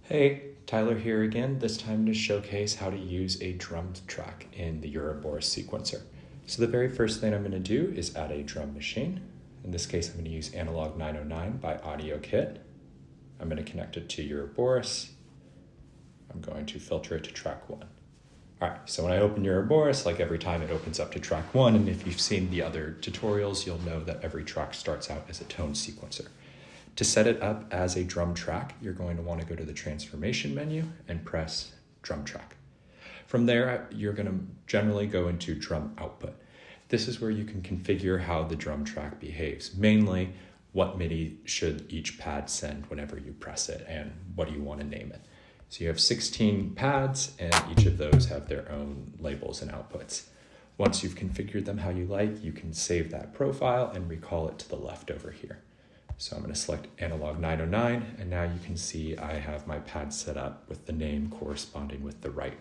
Hey, Tyler here again, this time to showcase how to use a drum track in the Ouroboros sequencer. So the very first thing I'm going to do is add a drum machine. In this case, I'm going to use Analog 909 by AudioKit. I'm going to connect it to Ouroboros. I'm going to filter it to track 1. All right, so when I open Ouroboros, like every time it opens up to track 1, and if you've seen the other tutorials, you'll know that every track starts out as a tone sequencer. To set it up as a drum track, you're going to want to go to the transformation menu and press drum track. From there, you're going to generally go into drum output. This is where you can configure how the drum track behaves, mainly what MIDI should each pad send whenever you press it and what do you want to name it. So you have 16 pads and each of those have their own labels and outputs. Once you've configured them how you like, you can save that profile and recall it to the left over here. So I'm going to select Analog 909, and now you can see I have my pad set up with the name corresponding with the right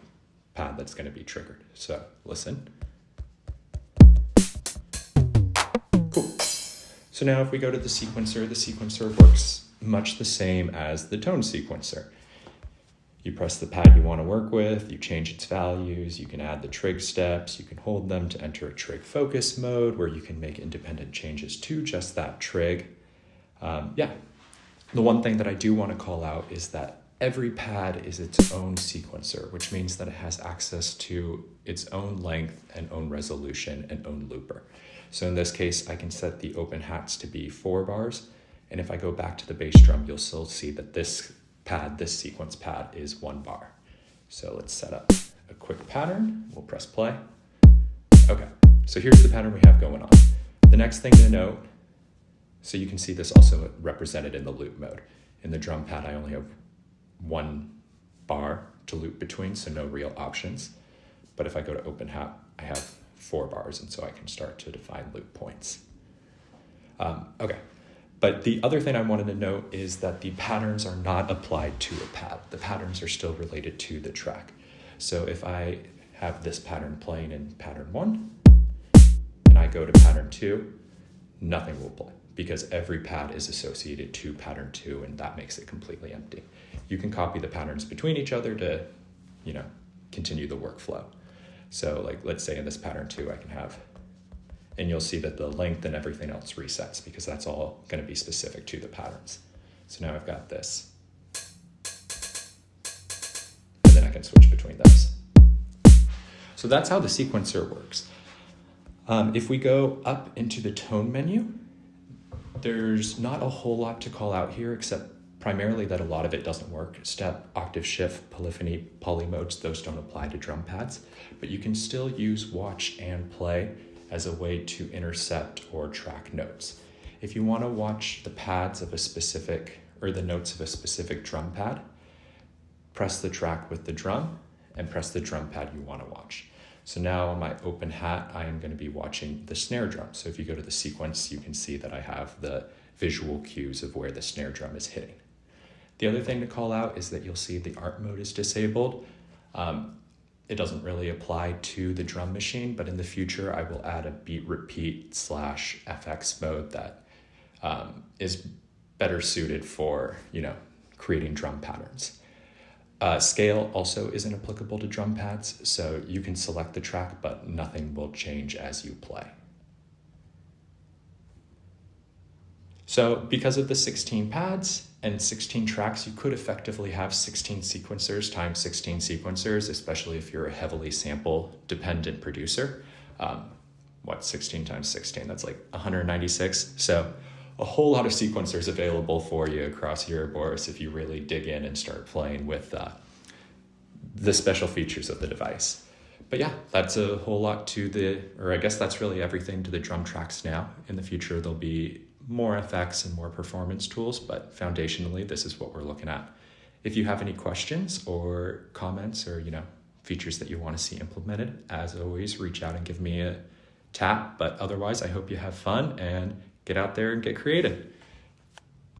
pad that's going to be triggered. So listen. Cool. So now if we go to the sequencer works much the same as the tone sequencer. You press the pad you want to work with, you change its values, you can add the trig steps, you can hold them to enter a trig focus mode where you can make independent changes to just that trig. The one thing that I do want to call out is that every pad is its own sequencer, which means that it has access to its own length and own resolution and own looper. So in this case, I can set the open hats to be 4 bars. And if I go back to the bass drum, you'll still see that this sequence pad is 1 bar. So let's set up a quick pattern. We'll press play. Okay, so here's the pattern we have going on. The next thing to note, so you can see this also represented in the loop mode. In the drum pad, I only have 1 bar to loop between, so no real options. But if I go to open hat, I have 4 bars, and so I can start to define loop points. Okay, but the other thing I wanted to note is that the patterns are not applied to a pad. The patterns are still related to the track. So if I have this pattern playing in pattern 1, and I go to pattern 2, nothing will play, because every pad is associated to pattern 2, and that makes it completely empty. You can copy the patterns between each other to, continue the workflow. So like, let's say in this pattern 2, I can have, and you'll see that the length and everything else resets because that's all going to be specific to the patterns. So now I've got this. And then I can switch between those. So that's how the sequencer works. If we go up into the tone menu, there's not a whole lot to call out here, except primarily that a lot of it doesn't work. Step, octave shift, polyphony, poly modes, those don't apply to drum pads, but you can still use watch and play as a way to intercept or track notes. If you want to watch the pads of a specific, or the notes of a specific drum pad, press the track with the drum and press the drum pad you want to watch. So now on my open hat, I am going to be watching the snare drum. So if you go to the sequence, you can see that I have the visual cues of where the snare drum is hitting. The other thing to call out is that you'll see the art mode is disabled. It doesn't really apply to the drum machine, but in the future, I will add a beat repeat / FX mode that is better suited for, creating drum patterns. Scale also isn't applicable to drum pads, so you can select the track, but nothing will change as you play. So because of the 16 pads and 16 tracks, you could effectively have 16 sequencers times 16 sequencers, especially if you're a heavily sample-dependent producer. 16 times 16? That's like 196. So a whole lot of sequencers available for you across Ouroboros if you really dig in and start playing with the special features of the device. But yeah, that's a whole lot I guess that's really everything to the drum tracks now. In the future, there'll be more effects and more performance tools, but foundationally, this is what we're looking at. If you have any questions or comments or, features that you want to see implemented, as always, reach out and give me a tap. But otherwise, I hope you have fun and get out there and get creative.